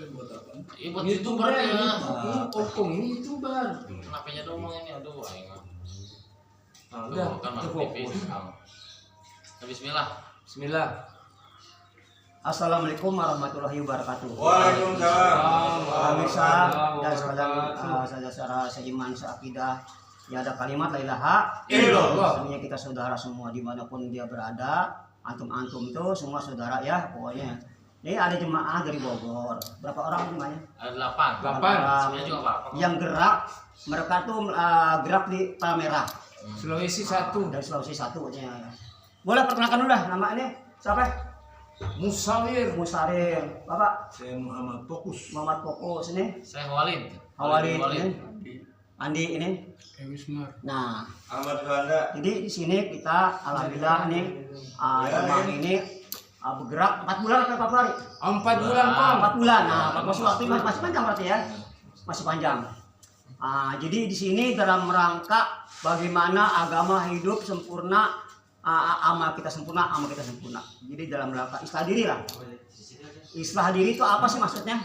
buat apa? Iya buat YouTuber ya. Opung ini YouTuber. Kenapanya dong ini aduh aing. Udah, Kan masuk fokus. TV. Bismillah. Bismillah. Assalamualaikum warahmatullahi wabarakatuh. Waalaikumsalam. Pemirsa dan saudara-saudara seiman seakidah, ya ada kalimat la ilaha illallah. Semuanya kita saudara semua dimanapun dia berada, antum-antum tuh semua saudara ya pokoknya. Ini ada jemaah dari Bogor. Berapa orang jemaahnya? Ada 8. 8. Sebenarnya juga apa? Yang gerak, mereka tuh gerak di Palmerah. Sulawesi 1. Dari Sulawesi 1 ya. Boleh perkenalkan dulu dah nama ini siapa? Musawir. Musarir. Bapak Saya Muhammad Fokus. Muhammad Fokus ini. Saya Walid. Walid ini. Andi ini. Wismar. Nah, Ahmad Juanda. jadi di sini kita alhamdulillah nih jemaah ini bergerak 4 bulan atau berapa hari? 4 bulan, Pak. 4 bulan. Nah, masih waktu masih panjang berarti ya. Masih panjang. Jadi di sini dalam rangka bagaimana agama hidup sempurna, amal kita sempurna, amal kita sempurna. Jadi dalam rangka islah diri lah. Islah diri itu apa sih maksudnya?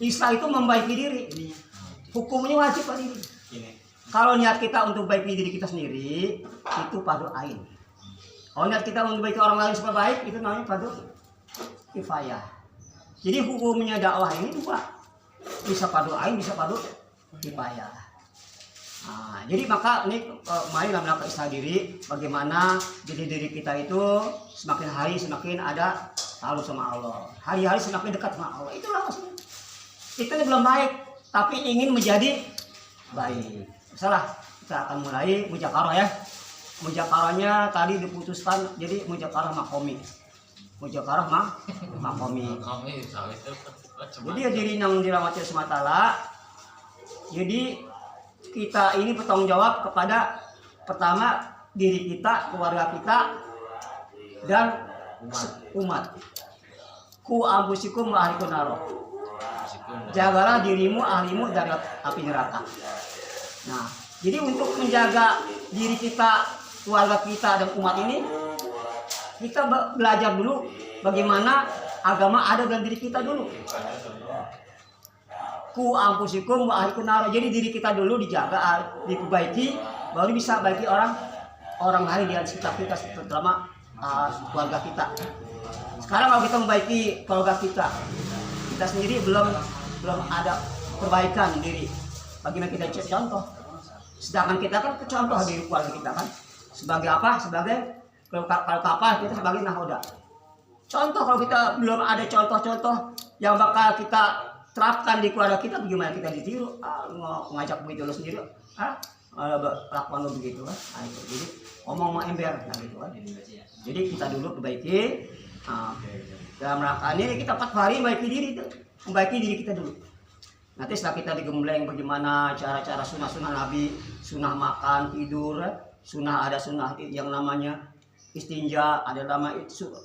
Islah itu membaiki diri. Hukumnya wajib pada diri. Kalau niat kita untuk baiki diri kita sendiri, itu fardu ain. Kalau niat kita untuk baiki orang lain supaya baik, itu namanya fardu kifayah. Jadi hukumnya dakwah ini dua. Bisa fardu ain, bisa fardu kifayah. Jadi maka ini mari dalam rangka islah diri, bagaimana diri kita itu semakin hari semakin ada tahu sama Allah. Hari-hari semakin dekat sama Allah. Itulah maksudnya. Kita ini belum baik, tapi ingin menjadi baik. Salah, kita akan mulai mujakarah ya. Mujakarahnya tadi diputuskan jadi mujakarah makomi. Mujakarah makomi. Kami salah itu. Jadi ya diri yang dirahmati semata. Jadi kita ini bertanggung jawab kepada pertama diri kita, keluarga kita, dan umat. Ku ampusikum wa ahlikum naro. Jagalah dirimu, ahlimu dari api neraka. Nah, jadi untuk menjaga diri kita, keluarga kita, dan umat ini, kita belajar dulu bagaimana agama ada dalam diri kita dulu. Ku ampusikum wa ahlikum naro. Jadi diri kita dulu dijaga, diperbaiki, baru bisa bagi orang lain di sekitar kita, terutama keluarga kita. Sekarang kalau kita membaiki keluarga kita sendiri belum ada perbaikan diri. Bagaimana kita contoh? Sedangkan kita kan contoh diri keluarga kita kan. Sebagai apa? Sebagai kalau kapal kita sebagai nahoda. Contoh kalau kita belum ada contoh-contoh yang bakal kita terapkan di keluarga kita, bagaimana kita ditiru? Ngajak begitu lo sendiri, lakukan lo begitu kan? Jadi ngomong sama ember, gitu kan? Jadi kita dulu perbaiki. Dalam rangka ini kita 4 hari membaiki diri itu, membaiki diri kita dulu. Nanti setelah kita digembleng bagaimana cara-cara sunnah-sunnah Nabi, sunnah makan, tidur, ada sunnah yang namanya istinja, ada nama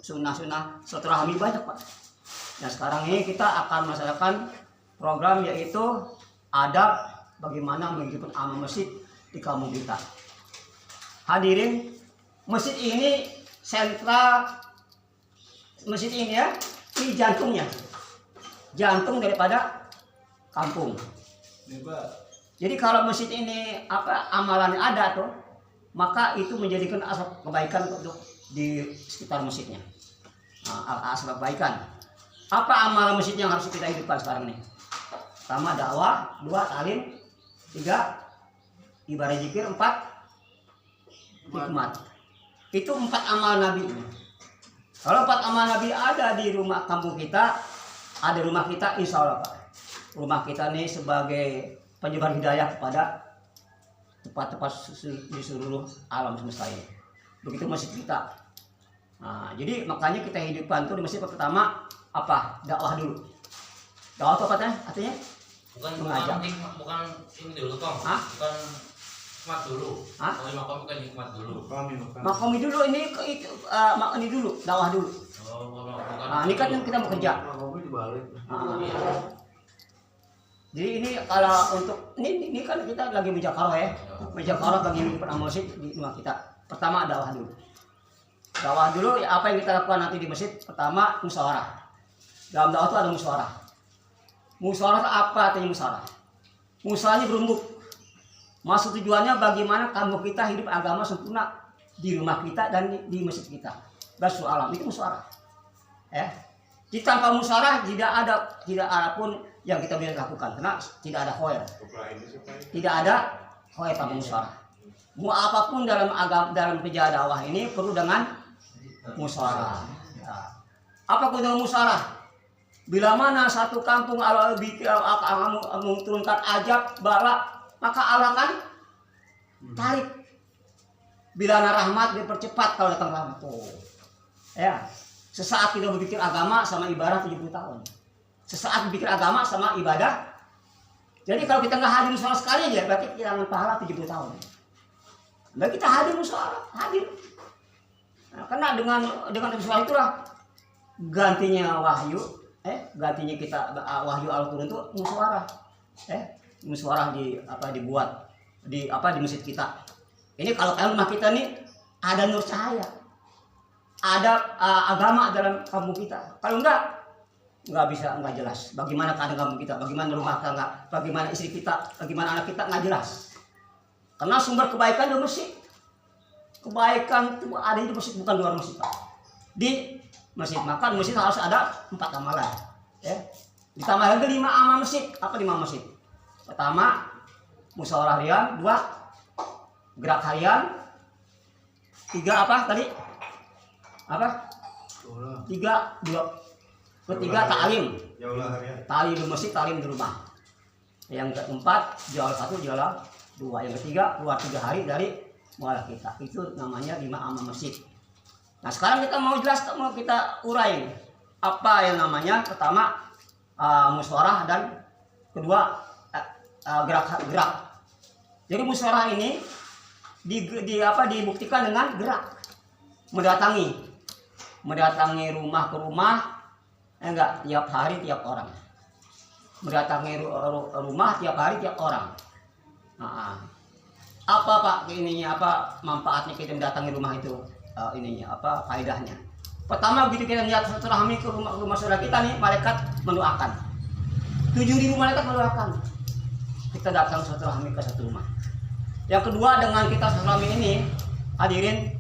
sunnah-sunnah silaturahmi banyak Pak. Nah sekarang ini kita akan melaksanakan program yaitu adab bagaimana menghidupkan amal masjid di kampung kita. Hadirin, masjid ini sentral, masjid ini ya, ini jantungnya, jantung daripada kampung. Jadi kalau masjid ini amalannya ada tuh, maka itu menjadikan asal kebaikan untuk di sekitar masjidnya. Asal kebaikan. Apa amalan masjid yang harus kita hidupkan sekarang ini? Pertama dakwah, 2 talim, 3 ibadah zikir, 4 hikmat. Itu 4 amal Nabi. Kalau 4 amal Nabi ada di rumah kampung kita, ada rumah kita, insya Allah Pak. Rumah kita nih sebagai penyebar hidayah kepada tempat-tempat di seluruh alam semesta ini. Begitu masjid kita. Nah, jadi makanya kita hidupkan tuh di masjid pertama apa? Dakwah dulu. Dakwah itu apa artinya? Bukan mengajak. Bukan ini dulu Kong. Bukan hikmat dulu. Kalau makom bukan hikmat dulu. Makom dulu ini ini dulu, dakwah dulu. Nah, ini kan kita bekerja. Jadi ini kalau untuk ini kan kita lagi mujakarah ya. Mujakarah bagi hidupkan amal masjid di rumah kita. Pertama dakwah dulu. Dakwah dulu ya, apa yang kita lakukan nanti di masjid? Pertama musyawarah. Dalam dakwah itu ada musyawarah. Musyawarah apa artinya musyawarah? Musyawarahnya berembuk. Maksud tujuannya bagaimana kamu kita hidup agama sempurna di rumah kita dan di masjid kita. Rasul alam itu musyawarah. Kita tanpa musyawarah tidak ada pun yang kita bisa lakukan karena tidak ada khair. Tidak ada khair tanpa musyawarah. Mau apapun dalam agama dalam kerja dakwah ini perlu dengan musyawarah. Ya. Apa keuntungan musyawarah? Bila mana satu kampung Allah menurunkan ajab bala, maka Allah kan tarik. Bila rahmat dipercepat kalau datang rahmat. Ya. Sesaat kita berpikir agama sama ibadah 70 tahun. Sesaat berpikir agama sama ibadah. Jadi kalau kita nggak hadir musyawarah sekali aja, berarti kita pahala 70 tahun. Nah, kita hadir musyawarah, hadir. Nah, karena dengan musyawarah itulah gantinya wahyu, gantinya kita wahyu Al-Qur'an itu musyawarah. Musyawarah dibuat di masjid kita. Ini kalau rumah kita nih ada nur cahaya. Ada agama dalam kampung kita. Kalau nggak bisa, nggak jelas. Bagaimana keadaan kampung kita, bagaimana rumah tangga, bagaimana istri kita, bagaimana anak kita, nggak jelas. Karena sumber kebaikan di masjid. Kebaikan itu ada di masjid, bukan luar masjid. Di masjid, maka di masjid harus ada 4 amalan. Ditambah lagi 5 amal masjid. Apa 5 masjid? Pertama, musyawarah harian. 2, gerak harian. 3 apa tadi? Apa? 3, 2. Ketiga ta'lim. Ta'lim di masjid, ta'lim di rumah. Yang keempat, jual 1, jual 2. Yang ketiga, keluar 3 hari dari mualah kita. Itu namanya 5 amal masjid. Nah, sekarang kita mau kita urai apa yang namanya pertama musyawarah dan kedua gerak. Jadi musyawarah ini dibuktikan dengan gerak. Mendatangi rumah ke rumah, tiap hari tiap orang. Mendatangi rumah tiap hari tiap orang. Apa Pak ininya, apa manfaatnya kita mendatangi rumah itu? Apa faedahnya? Pertama, begitu kita lihat silaturahmi ke rumah saudara kita nih, malaikat mendoakan. 7.000 malaikat mendoakan. Kita datang silaturahmi ke satu rumah. Yang kedua, dengan kita silaturahmi ini, hadirin,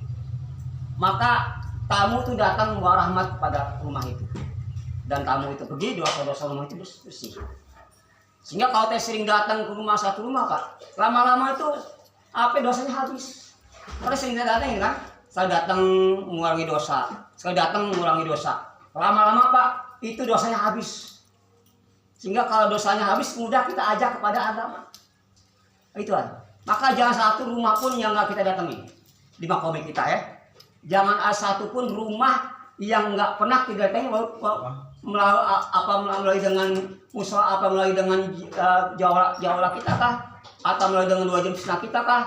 maka tamu itu datang membawa rahmat pada rumah itu. Dan tamu itu pergi, dosa rumah itu bersih. Sehingga kalau kita sering datang ke satu rumah Pak, lama-lama itu dosanya habis. Karena sering datang kan, saya datang mengurangi dosa, lama-lama Pak, itu dosanya habis. Sehingga kalau dosanya habis, mudah kita ajak kepada agama. Itu aja. Maka jangan satu rumah pun yang nggak kita datangi di makomi kita ya. Jangan ada satu pun rumah yang nggak pernah kita datangi melalui dengan musuh, melalui dengan jawala kita kah, atau melalui dengan 2 jam setengah kita kah,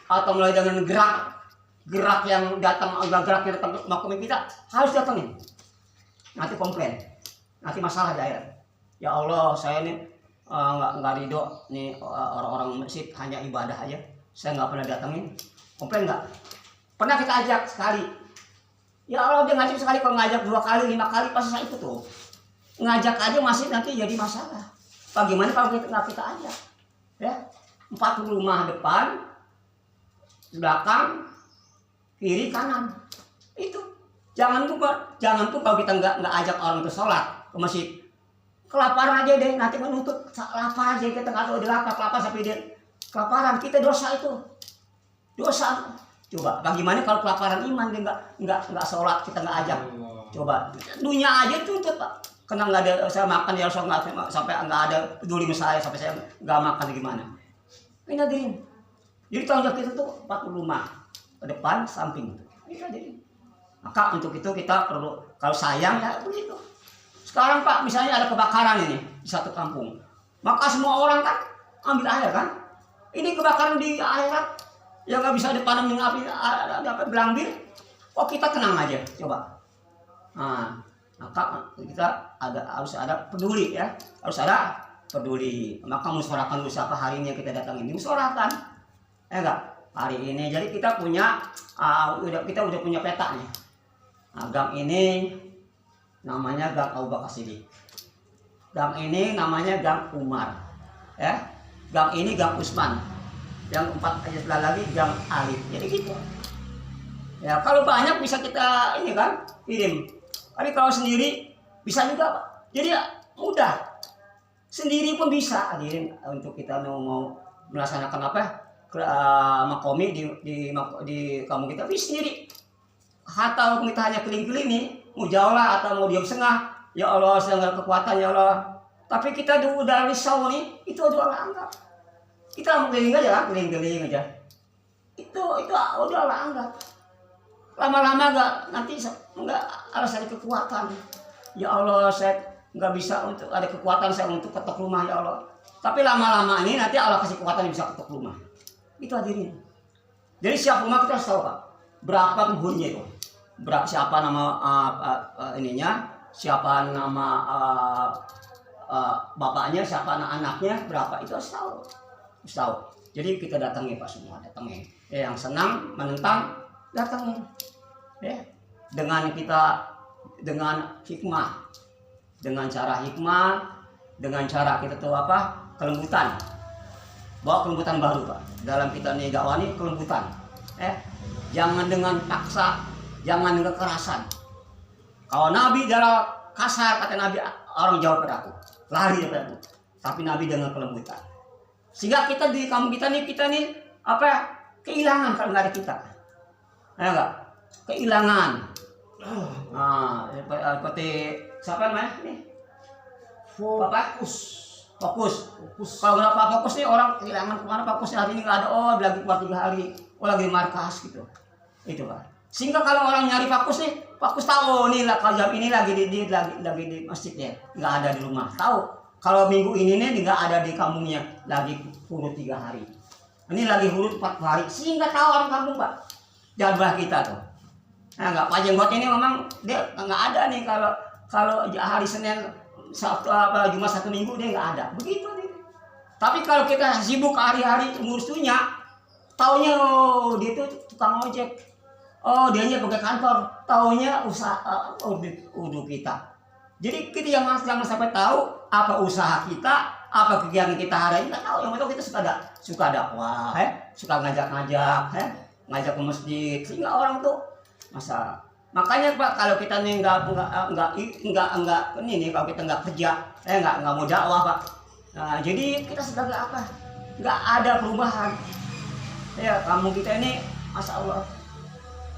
atau melalui dengan gerak yang datang ke makomi kita, harus datangin. Nanti komplain, nanti masalah daerah. Ya Allah, saya ini nggak ridho nih orang-orang masjid hanya ibadah aja, saya nggak pernah datangin. Komplain nggak? Pernah kita ajak sekali. Ya Allah, dia ngajak sekali, kalau ngajak 2 kali 5 kali pasti saya ikut tuh. Ngajak aja masih nanti jadi masalah. Bagaimana kalau kita nggak kita ajak? Ya, 4 rumah depan, belakang, kiri, kanan. Itu. Jangan tuh kalau kita nggak ajak orang itu sholat ke masjid. Kelaparan aja deh, nanti menuntut lapar aja, kita nggak tahu dia lapar sampai dia kelaparan, kita dosa itu. Dosa. Coba, bagaimana kalau kelaparan iman dia nggak sholat, kita nggak ajak. Coba, dunia aja tuntut Pak. Karena nggak ada, saya makan ya Rasul sampai nggak ada peduli sama saya, sampai saya nggak makan gimana. Ini hadirin. Jadi tanggung jawab kita tuh 40 rumah ke depan, samping. Ini hadirin. Maka untuk itu kita perlu, kalau sayang ya begitu. Sekarang Pak, misalnya ada kebakaran ini di satu kampung, maka semua orang kan ambil air kan. Ini kebakaran di akhirat yang nggak bisa dipadam dengan api, dapat belambir. Kok kita tenang aja, coba. Nah, maka kita harus ada peduli ya, harus ada peduli. Maka musyawarahkan usaha hari ini yang kita datang ini, musyawarahkan, ya enggak? Hari ini, jadi kita punya, kita udah punya peta nih. Nah, gang ini namanya Gang Abu Bakar Siddiq. Gang ini namanya Gang Umar. Ya. Gang ini Gang Usman. Yang 4 lagi Gang Alif. Jadi gitu. Ya, kalau banyak bisa kita ini kan kirim. Tapi kalau sendiri bisa juga, Pak. Jadi ya mudah. Sendiri pun bisa hadirin untuk kita mau melaksanakan apa? Makomi di kampung kita bisa sendiri. Atau kita hanya keliling-keliling nih, mau jaulah atau mau diam setengah. Ya Allah, saya nggak ada kekuatan ya Allah. Tapi kita udah risau nih, itu udah anggap. Kita mau keliling aja, keliling-keliling aja. Itu udah anggap. Lama-lama nanti nggak harus ada kekuatan. Ya Allah, saya nggak bisa untuk ada kekuatan saya untuk ketok rumah ya Allah. Tapi lama-lama ini nanti Allah kasih kekuatan yang bisa ketok rumah. Itu hadirin. Jadi siap rumah kita harus tahu Pak. Berapa penghuninya itu? Siapa nama ininya? Siapa nama bapaknya? Siapa anak-anaknya? Berapa? Itu harus tahu. Harus tahu. Jadi kita datangi Pak semua, datangi. Yang senang menentang datangi. Ya. Dengan hikmah. Dengan cara hikmah, dengan cara kita tahu apa? Kelembutan. Bawa kelembutan baru Pak. Dalam kita nih dakwah ini kelembutan. Jangan dengan paksa, jangan dengan kekerasan. Kalau Nabi dalam kasar, kata Nabi, orang jauh pada aku, lari dari aku. Tapi Nabi dengan kelembutan. Sehingga kita di kampung kita nih apa? Kehilangan kalau nggak ada kita. Ya enggak? Kehilangan. Nah, seperti siapa namanya nih? Fokus. Kalau nggak fokus nih orang kehilangan kemana fokusnya hari ini nggak ada. Oh lagi keluar 3 hari. Oh lagi markas gitu. Itu Pak. Sehingga kalau orang nyari fokus nih, fokus tahu nih lah kalau jam ini lagi di masjid ya, nggak ada di rumah. Tahu kalau minggu ini nih nggak ada di kampungnya, lagi huruf 3 hari. Ini lagi huruf 4 hari. Sehingga tahu orang kampung Pak. Jadwal kita tuh. Nah nggak Pak Jenggot ini memang dia nggak ada nih kalau hari Senin, Sabtu apa Jumat 1 minggu dia nggak ada. Begitu nih. Tapi kalau kita sibuk hari-hari ngurusnya, taunya dia itu tukang ojek. Oh dianya pakai kantor, taunya usaha udah kita. Jadi kita yang sampai tahu apa usaha kita, apa kegiatan kita hari ini nggak tahu. Yang penting kita suka dakwah, suka ngajak ke masjid, sehingga orang tuh masa. Makanya Pak kalau kita nih nggak ini nih kalau kita nggak kerja, nggak mau dakwah Pak. Nah, jadi kita sebagai apa? Nggak ada perubahan. Ya kamu kita ini, masya Allah.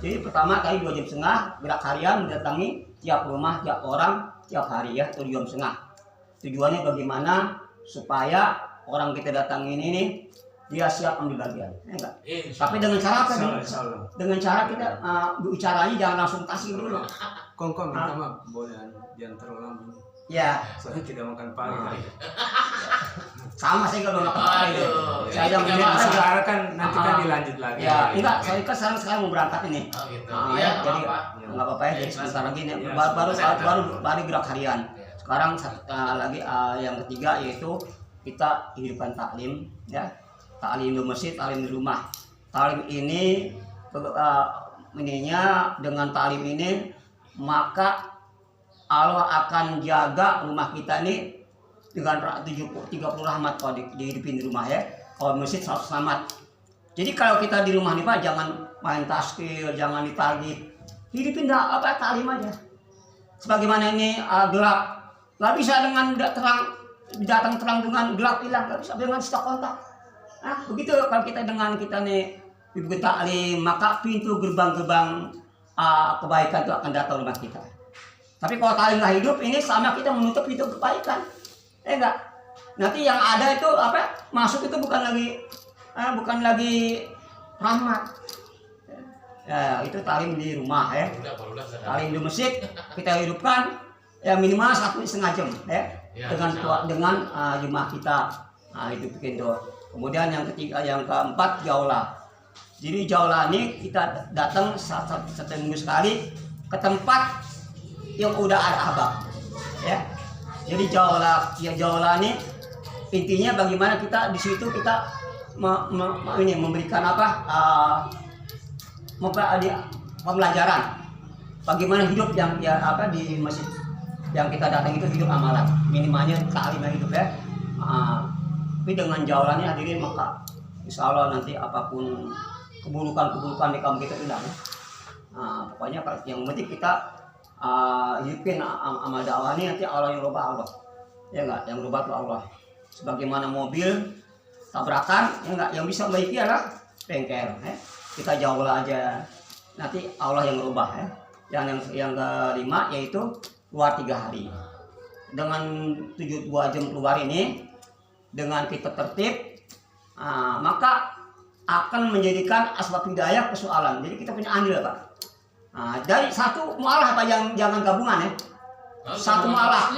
Jadi pertama kali 2 jam setengah gerak harian mendatangi tiap rumah, tiap orang, tiap hari ya 2 jam setengah. Tujuannya bagaimana supaya orang kita datangin ini dia siap ambil bagian, enggak? Tapi dengan cara apa? Dengan cara kita bicaranya jangan langsung kasih dulu. Kongkong minta maaf, boleh jangan terlalu lama. Ya. Soalnya tidak makan pagi. Sama saya kalau makan pagi. Saya yang sekarang kan nanti kan dilanjut lagi. Ya, enggak, saya kan sekarang mau berangkat ini. Oh gitu. Ya, jadi enggak apa-apa ya. Jadi sebentar lagi ini baru gerak harian. Sekarang lagi yang ketiga yaitu kita hidupkan taklim ya. Taklim di masjid, taklim di rumah. Taklim ini dengan taklim ini maka Allah akan jaga rumah kita ini dengan 30 rahmat kalau dihidupin di rumah ya. Kalau masjid 100 selamat. Jadi kalau kita di rumah nih Pak jangan main taskil, jangan ditagih. Hidupin taklim aja. Sebagaimana ini gelap, nggak bisa dengan datang terang dengan gelap hilang, nggak bisa dengan stop kontak. Nah, begitu kalau kita dengan kita nih ibu taklim, maka pintu gerbang-gerbang kebaikan itu akan datang rumah kita. Tapi kalau taklim nggak hidup, ini sama kita menutup pintu kebaikan, enggak. Nanti yang ada itu apa? Masuk itu bukan lagi rahmat. Ya, itu taklim di rumah ya. Taklim di masjid kita hidupkan ya minimal 1,5 jam ya. Dengan jemaah kita. Nah, itu bikin tuh. Kemudian yang keempat jaulah. Jadi jaulah ini kita datang satu minggu sekali ke tempat yang udah ada abang, ya. Jadi jaulah ini intinya bagaimana kita di situ kita memberikan pembelajaran bagaimana hidup yang di masjid. yang kita datang itu hidup amalan, minimalnya ta'limnya hidup ya. Tapi dengan jaulannya hadirin, maka insya Allah nanti apapun keburukan di kaum kita hilang. Pokoknya yang penting kita hidupin amal dakwah ini, nanti Allah yang rubah Allah, ya enggak, yang rubah itu Allah. Sebagaimana mobil tabrakan, ya enggak, yang bisa membaiki adalah bengkel. Kita jauh aja, nanti Allah yang rubah ya. Yang kelima yaitu keluar 3 hari dengan 2 jam keluar ini, dengan kita tertib, maka akan menjadikan asbab hidayah persoalan. Jadi kita punya andil Pak. Dari satu mualah Pak, jangan gabungan ya. Satu mualah,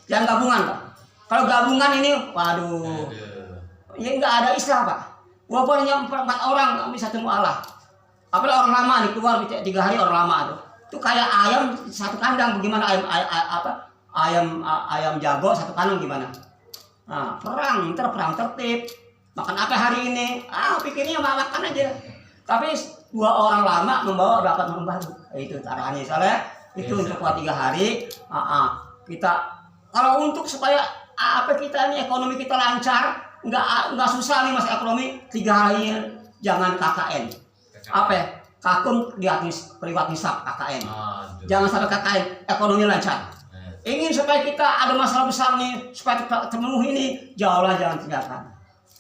jangan gabungan Pak. Kalau gabungan ini, waduh, ya nggak ada istilah Pak. Walaupun hanya 4 orang bisa satu mualah. Apalagi orang lama nih, keluar 3 hari orang lama tuh. Itu kayak ayam satu kandang, bagaimana ayam jago satu kandang gimana? Perang tertib. Makan apa hari ini? Pikirnya makan aja. Tapi 2 orang lama membawa berapa orang baru. Itu arahannya soalnya. Itu untuk 3 hari. Kita kalau untuk supaya kita ini ekonomi kita lancar, nggak susah nih masalah ekonomi, 3 hari jangan KKN. Apa ya? Kakum privat hisab KKN. Jangan sampai KKN, ekonomi lancar. Ingin supaya kita ada masalah besar nih, supaya terpenuhi ini, jauhlah jangan tinggalkan.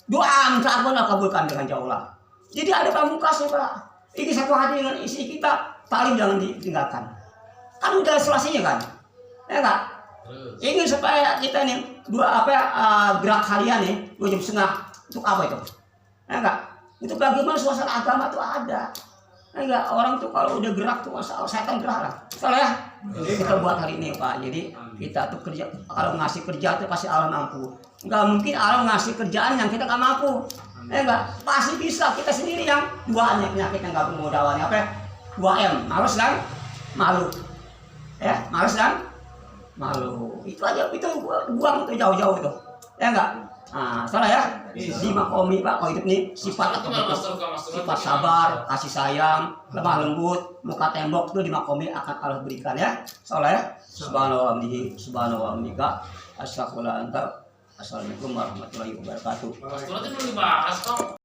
Doa minta ampun kabulkan dengan jauhlah. Jadi ada pamungkasnya Pak. Ini satu hati dengan isi kita, taklim jangan ditinggalkan. Kan udah selesainya kan, ya enggak? Ingin supaya kita nih gerak harian nih 2 jam setengah, untuk apa itu? Ya enggak? Untuk bagaimana suasana agama itu ada. Enggak, orang tuh kalau udah gerak tuh setan gerak lah. Salah ya? Kita buat hari ini Pak. Jadi kita tuh kerja, kalau ngasih kerja tuh pasti Allah mampu. Enggak mungkin Allah ngasih kerjaan yang kita nggak mampu. Enggak, pasti bisa. Kita sendiri yang duanya penyakit yang nggak mau dawannya apa ya? 2M, malas dan malu. Ya, malas dan malu. Itu aja, itu buang tuh jauh-jauh itu. Ya enggak? Salah ya? Di makomi Pak, kalau hidup nih sifat sifat sabar, kasih sayang, lemah lembut, muka tembok itu di makomi akan Allah berikan ya. Salah ya? Subhanallah wa bihamdika, asyhadu an la ilaha illa anta, assalamualaikum warahmatullahi wabarakatuh. Mas, belum dibahas kok.